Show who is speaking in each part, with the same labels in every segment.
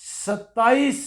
Speaker 1: 27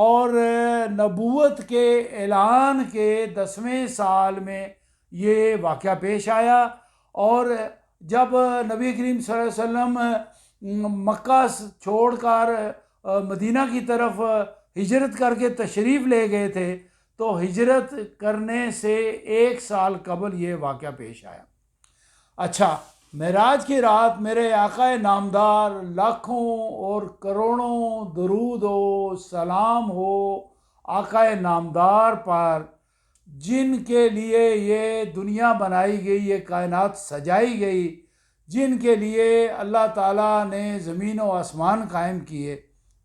Speaker 1: اور نبوت کے اعلان کے 10ویں سال میں یہ واقعہ پیش آیا، اور جب نبی کریم صلی اللہ علیہ وسلم مکہ چھوڑ کر مدینہ کی طرف ہجرت کر کے تشریف لے گئے تھے، تو ہجرت کرنے سے 1 سال قبل یہ واقعہ پیش آیا۔ اچھا، معراج کی رات میرے آقا نامدار لاکھوں اور کروڑوں درود و سلام ہو آقا نامدار پر، جن کے لیے یہ دنیا بنائی گئی، یہ کائنات سجائی گئی، جن کے لیے اللہ تعالیٰ نے زمین و آسمان قائم کیے،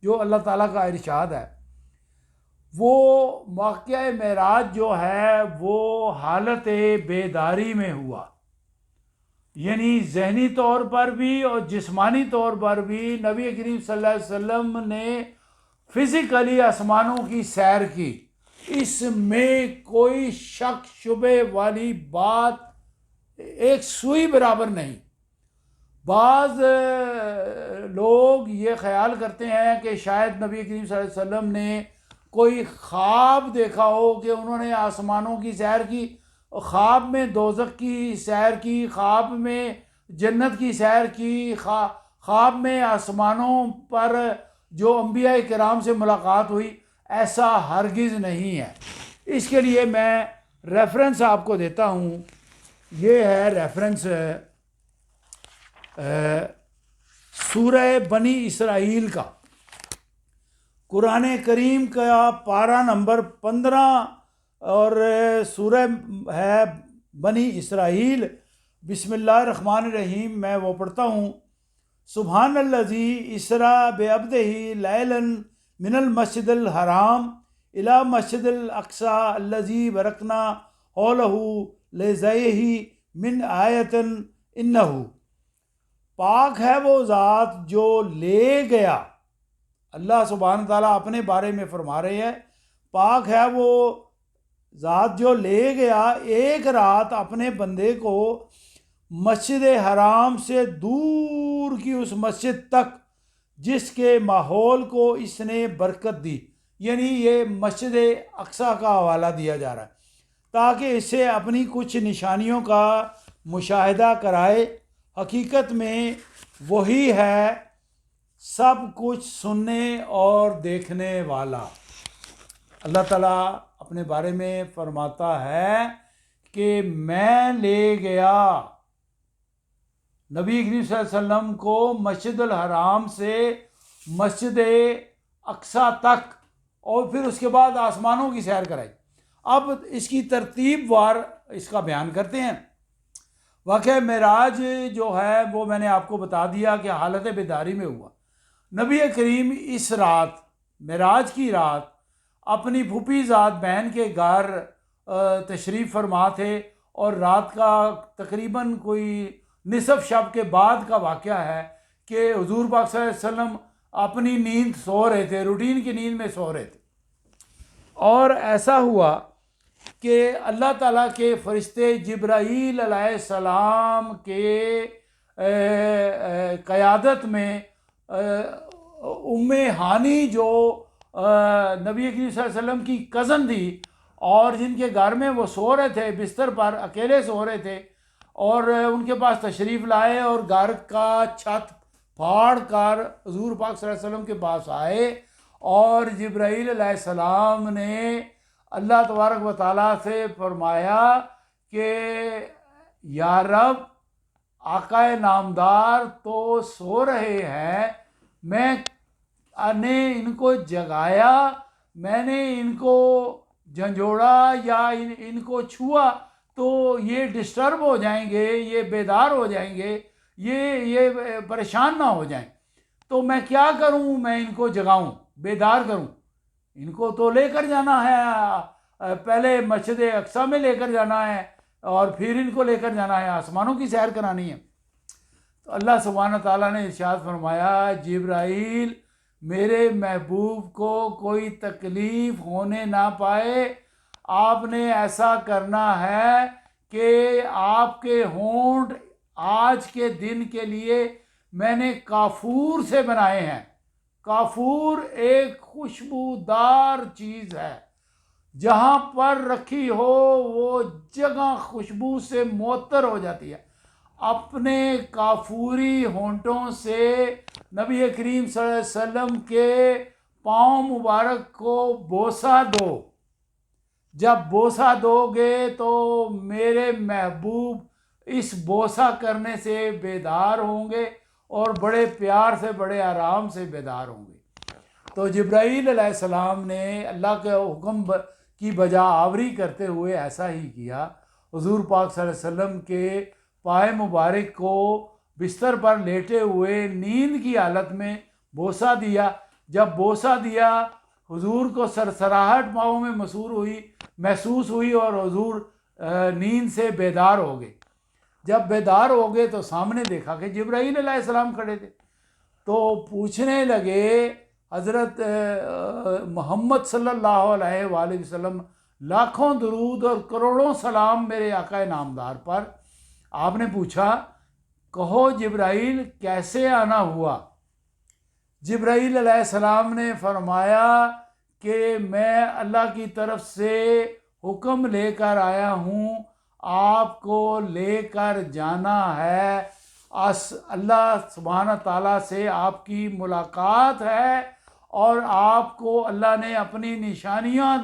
Speaker 1: جو اللہ تعالیٰ کا ارشاد ہے۔ وہ واقعہ معراج جو ہے وہ حالت بیداری میں ہوا، یعنی ذہنی طور پر بھی اور جسمانی طور پر بھی نبی کریم صلی اللہ علیہ وسلم نے فزیکلی آسمانوں کی سیر کی۔ اس میں کوئی شک شبے والی بات ایک سوئی برابر نہیں۔ بعض لوگ یہ خیال کرتے ہیں کہ شاید نبی کریم صلی اللہ علیہ وسلم نے کوئی خواب دیکھا ہو کہ انہوں نے آسمانوں کی سیر کی، خواب میں دوزخ کی سیر کی، خواب میں جنت کی سیر کی، خواب میں آسمانوں پر جو انبیاء کرام سے ملاقات ہوئی۔ ایسا ہرگز نہیں ہے۔ اس کے لیے میں ریفرنس آپ کو دیتا ہوں، یہ ہے ریفرنس سورہ بنی اسرائیل کا، قرآن کریم کا پارہ نمبر 15 اور سورہ ہے بنی اسرائیل۔ بسم اللہ الرحمن الرحیم، میں وہ پڑھتا ہوں۔ سبحان الذی اسریٰ بعبدہ لیلا من المسجد الحرام الی مسجد الاقصی الذی بارکنا حولہ لنریہ من آیۃ انہ۔ پاک ہے وہ ذات جو لے گیا، اللہ سبحانہ تعالیٰ اپنے بارے میں فرما رہے ہیں، پاک ہے وہ ذات جو لے گیا ایک رات اپنے بندے کو مسجد حرام سے دور کی اس مسجد تک جس کے ماحول کو اس نے برکت دی، یعنی یہ مسجد اقصی کا حوالہ دیا جا رہا ہے تاکہ اس سے اپنی کچھ نشانیوں کا مشاہدہ کرائے۔ حقیقت میں وہی ہے سب کچھ سننے اور دیکھنے والا۔ اللہ تعالیٰ اپنے بارے میں فرماتا ہے کہ میں لے گیا نبی کریم صلی اللہ علیہ وسلم کو مسجد الحرام سے مسجد اقصی تک، اور پھر اس کے بعد آسمانوں کی سیر کرائی۔ اب اس کی ترتیب وار اس کا بیان کرتے ہیں۔ واقعہ معراج جو ہے وہ میں نے آپ کو بتا دیا کہ حالت بیداری میں ہوا۔ نبی کریم اس رات، معراج کی رات، اپنی پھوپھی ذات بہن کے گھر تشریف فرما تھے، اور رات کا تقریباً کوئی نصف شب کے بعد کا واقعہ ہے کہ حضور پاک صلی اللہ علیہ وسلم اپنی نیند سو رہے تھے، روٹین کی نیند میں سو رہے تھے، اور ایسا ہوا کہ اللہ تعالیٰ کے فرشتے جبرائیل علیہ السلام کے قیادت میں ام ہانی جو نبی کریم صلی اللہ علیہ وسلم کی کزن تھی، اور جن کے گھر میں وہ سو رہے تھے، بستر پر اکیلے سو رہے تھے، اور ان کے پاس تشریف لائے اور گھر کا چھت پھاڑ کر حضور پاک صلی اللہ علیہ وسلم کے پاس آئے، اور جبرائیل علیہ السلام نے اللہ تبارک و تعالیٰ سے فرمایا کہ یا رب، آقا نامدار تو سو رہے ہیں، میں نے ان کو جگایا، میں نے ان کو جھنجھوڑا یا ان کو چھوا تو یہ ڈسٹرب ہو جائیں گے، یہ بیدار ہو جائیں گے، یہ پریشان نہ ہو جائیں، تو میں کیا کروں؟ میں ان کو جگاؤں، بیدار کروں، ان کو تو لے کر جانا ہے، پہلے مسجد اقصی میں لے کر جانا ہے، اور پھر ان کو لے کر جانا ہے، آسمانوں کی سیر کرانی ہے۔ تو اللہ سبحانہ تعالیٰ نے ارشاد فرمایا، جبرائیل، میرے محبوب کو کوئی تکلیف ہونے نہ پائے، آپ نے ایسا کرنا ہے کہ آپ کے ہونٹ آج کے دن کے لیے میں نے کافور سے بنائے ہیں، کافور ایک خوشبودار چیز ہے، جہاں پر رکھی ہو وہ جگہ خوشبو سے معطر ہو جاتی ہے۔ اپنے کافوری ہونٹوں سے نبی کریم صلی اللہ علیہ وسلم کے پاؤں مبارک کو بوسہ دو۔ جب بوسہ دو گے تو میرے محبوب اس بوسہ کرنے سے بیدار ہوں گے اور بڑے پیار سے، بڑے آرام سے بیدار ہوں گے۔ تو جبرائیل علیہ السلام نے اللہ کے حکم کی بجا آوری کرتے ہوئے ایسا ہی کیا۔ حضور پاک صلی اللہ علیہ وسلم کے پائے مبارک کو بستر پر لیٹے ہوئے نیند کی حالت میں بوسہ دیا۔ جب بوسہ دیا حضور کو سرسراہٹ پاؤں میں محسوس ہوئی اور حضور نیند سے بیدار ہو گئے۔ جب بیدار ہو گئے تو سامنے دیکھا کہ جبرائیل علیہ السلام کھڑے تھے، تو پوچھنے لگے حضرت محمد صلی اللہ علیہ وآلہ وسلم، لاکھوں درود اور کروڑوں سلام میرے آقا نامدار پر۔ آپ نے پوچھا کہو جبرائیل کیسے آنا ہوا؟ جبرائیل علیہ السلام نے فرمایا کہ میں اللہ کی طرف سے حکم لے کر آیا ہوں، آپ کو لے کر جانا ہے، اللہ سبحانہ تعالیٰ سے آپ کی ملاقات ہے، اور آپ کو اللہ نے اپنی نشانیاں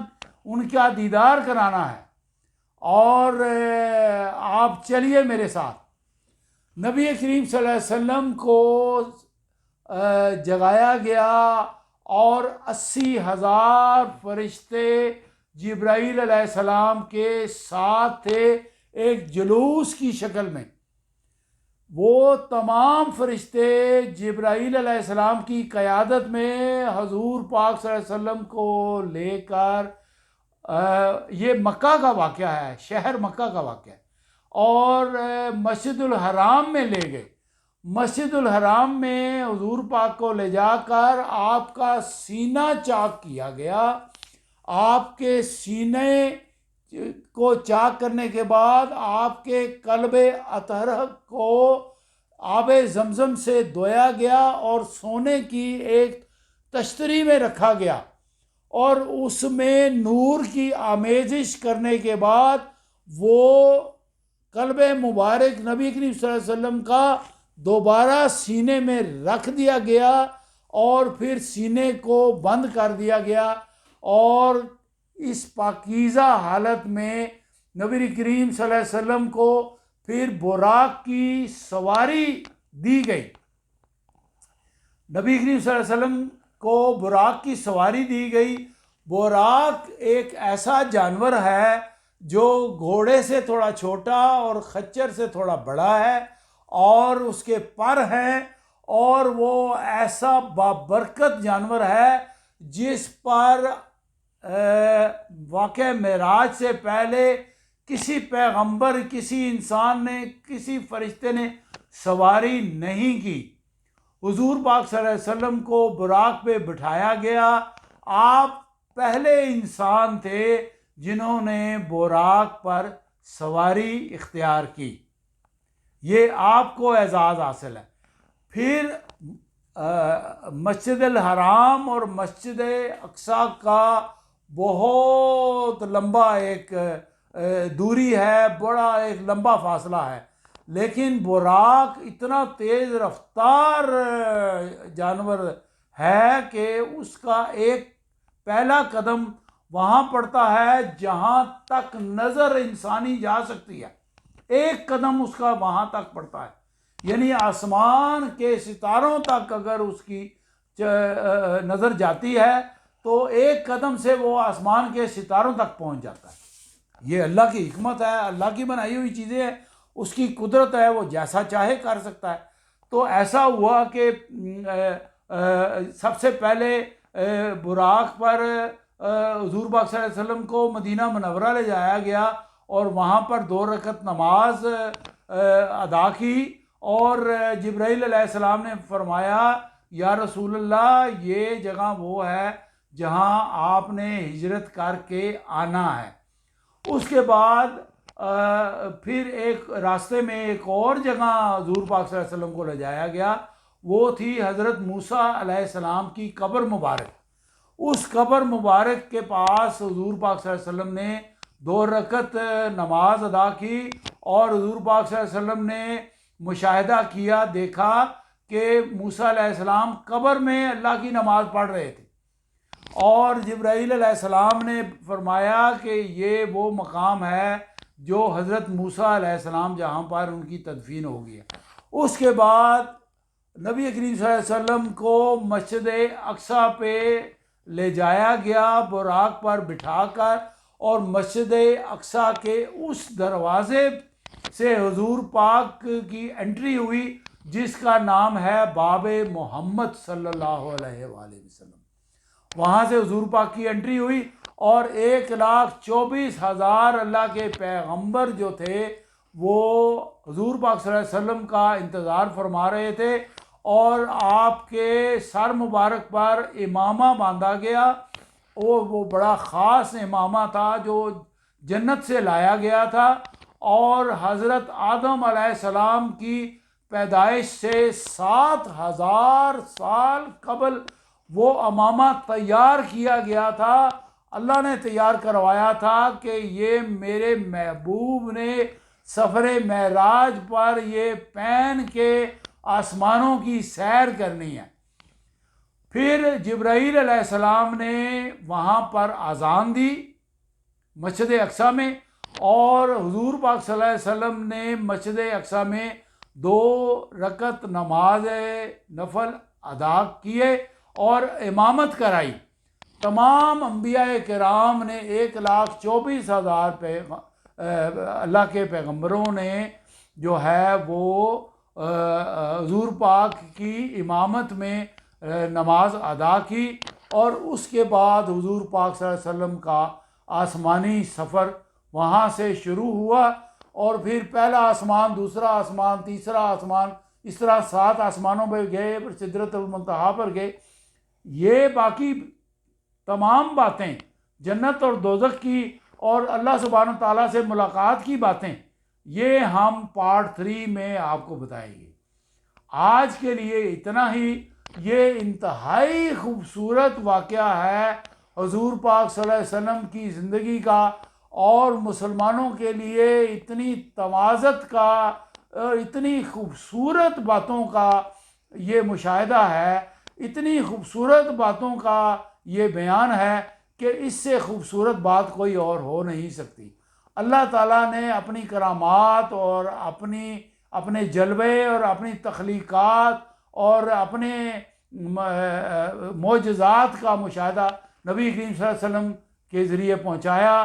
Speaker 1: ان کا دیدار کرانا ہے، اور آپ چلیے میرے ساتھ۔ نبی کریم صلی اللہ علیہ وسلم کو جگایا گیا اور 80,000 فرشتے جبرائیل علیہ السلام کے ساتھ تھے ایک جلوس کی شکل میں۔ وہ تمام فرشتے جبرائیل علیہ السلام کی قیادت میں حضور پاک صلی اللہ علیہ وسلم کو لے کر، یہ مکہ کا واقعہ ہے، شہر مکہ کا واقعہ ہے، اور مسجد الحرام میں لے گئے۔ مسجد الحرام میں حضور پاک کو لے جا کر آپ کا سینہ چاک کیا گیا۔ آپ کے سینے کو چاک کرنے کے بعد آپ کے قلب اطہر کو آب زمزم سے دھویا گیا اور سونے کی ایک تشتری میں رکھا گیا، اور اس میں نور کی آمیزش کرنے کے بعد وہ قلب مبارک نبی کریم صلی اللہ علیہ وسلم کا دوبارہ سینے میں رکھ دیا گیا، اور پھر سینے کو بند کر دیا گیا، اور اس پاکیزہ حالت میں نبی کریم صلی اللہ علیہ وسلم کو پھر براق کی سواری دی گئی۔ نبی کریم صلی اللہ علیہ وسلم کو براق کی سواری دی گئی۔ براق ایک ایسا جانور ہے جو گھوڑے سے تھوڑا چھوٹا اور خچر سے تھوڑا بڑا ہے، اور اس کے پر ہیں، اور وہ ایسا بابرکت جانور ہے جس پر واقع معراج سے پہلے کسی پیغمبر، کسی انسان نے، کسی فرشتے نے سواری نہیں کی۔ حضور پاک صلی اللہ علیہ وسلم کو براق پہ بٹھایا گیا۔ آپ پہلے انسان تھے جنہوں نے براق پر سواری اختیار کی، یہ آپ کو اعزاز حاصل ہے۔ پھر مسجد الحرام اور مسجد اقصیٰ کا بہت لمبا ایک دوری ہے، بڑا ایک لمبا فاصلہ ہے، لیکن براق اتنا تیز رفتار جانور ہے کہ اس کا ایک پہلا قدم وہاں پڑتا ہے جہاں تک نظر انسانی جا سکتی ہے، ایک قدم اس کا وہاں تک پڑتا ہے، یعنی آسمان کے ستاروں تک اگر اس کی نظر جاتی ہے تو ایک قدم سے وہ آسمان کے ستاروں تک پہنچ جاتا ہے۔ یہ اللہ کی حکمت ہے، اللہ کی بنائی ہوئی چیزیں ہیں، اس کی قدرت ہے، وہ جیسا چاہے کر سکتا ہے۔ تو ایسا ہوا کہ سب سے پہلے براق پر حضور پاک صلی اللہ علیہ وسلم کو مدینہ منورہ لے جایا گیا، اور وہاں پر 2 رکعت نماز ادا کی، اور جبرائیل علیہ السلام نے فرمایا یا رسول اللہ یہ جگہ وہ ہے جہاں آپ نے ہجرت کر کے آنا ہے۔ اس کے بعد پھر ایک راستے میں ایک اور جگہ حضور پاک صلی اللہ علیہ وسلم کو لے جایا گیا، وہ تھی حضرت موسیٰ علیہ السلام کی قبر مبارک۔ اس قبر مبارک کے پاس حضور پاک صلی اللہ علیہ وسلم نے 2 رکعت نماز ادا کی، اور حضور پاک صلی اللہ علیہ وسلم نے مشاہدہ کیا، دیکھا کہ موسیٰ علیہ السلام قبر میں اللہ کی نماز پڑھ رہے تھے، اور جبرائیل علیہ السلام نے فرمایا کہ یہ وہ مقام ہے جو حضرت موسیٰ علیہ السلام جہاں پر ان کی تدفین ہو گئی ہے۔ اس کے بعد نبی کریم صلی اللہ علیہ وسلم کو مسجد اقصیٰ پہ لے جایا گیا براق پر بٹھا کر، اور مسجد اقصیٰ کے اس دروازے سے حضور پاک کی انٹری ہوئی جس کا نام ہے باب محمد صلی اللہ علیہ وآلہ وسلم۔ وہاں سے حضور پاک کی انٹری ہوئی، اور 1,24,000 اللہ کے پیغمبر جو تھے وہ حضور پاک صلی اللہ علیہ وسلم کا انتظار فرما رہے تھے، اور آپ کے سر مبارک پر امامہ باندھا گیا۔ وہ بڑا خاص امامہ تھا جو جنت سے لایا گیا تھا، اور حضرت آدم علیہ السلام کی پیدائش سے 7,000 سال قبل وہ امامہ تیار کیا گیا تھا۔ اللہ نے تیار کروایا تھا کہ یہ میرے محبوب نے سفر معراج پر یہ پہن کے آسمانوں کی سیر کرنی ہے۔ پھر جبرائیل علیہ السلام نے وہاں پر اذان دی مسجد اقصیٰ میں، اور حضور پاک صلی اللہ علیہ وسلم نے مسجد اقصیٰ میں 2 رکعت نماز نفل ادا کیے اور امامت کرائی۔ تمام انبیاء کرام نے 1,24,000 اللہ کے پیغمبروں نے جو ہے وہ حضور پاک کی امامت میں نماز ادا کی، اور اس کے بعد حضور پاک صلی اللہ علیہ وسلم کا آسمانی سفر وہاں سے شروع ہوا، اور پھر پہلا آسمان، دوسرا آسمان، تیسرا آسمان، اس طرح 7 آسمانوں پہ گئے، پھر سدرۃ المنتہا پر گئے۔ یہ باقی تمام باتیں جنت اور دوزخ کی اور اللہ سبحانہ تعالیٰ سے ملاقات کی باتیں، یہ ہم پارٹ 3 میں آپ کو بتائیں گے۔ آج کے لیے اتنا ہی۔ یہ انتہائی خوبصورت واقعہ ہے حضور پاک صلی اللہ علیہ وسلم کی زندگی کا، اور مسلمانوں کے لیے اتنی تمازت کا، اتنی خوبصورت باتوں کا یہ مشاہدہ ہے، اتنی خوبصورت باتوں کا یہ بیان ہے کہ اس سے خوبصورت بات کوئی اور ہو نہیں سکتی۔ اللہ تعالیٰ نے اپنی کرامات اور اپنے جلوے اور اپنی تخلیقات اور اپنے معجزات کا مشاہدہ نبی کریم صلی اللہ علیہ وسلم کے ذریعے پہنچایا،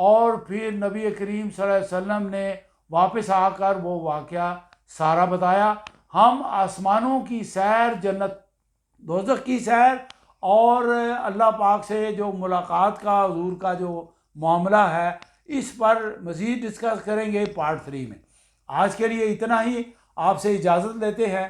Speaker 1: اور پھر نبی کریم صلی اللہ علیہ وسلم نے واپس آ کر وہ واقعہ سارا بتایا۔ ہم آسمانوں کی سیر، جنت دوزخ کی سیر، اور اللہ پاک سے جو ملاقات کا حضور کا جو معاملہ ہے، اس پر مزید ڈسکس کریں گے پارٹ 3 میں۔ آج کے لیے اتنا ہی، آپ سے اجازت لیتے ہیں۔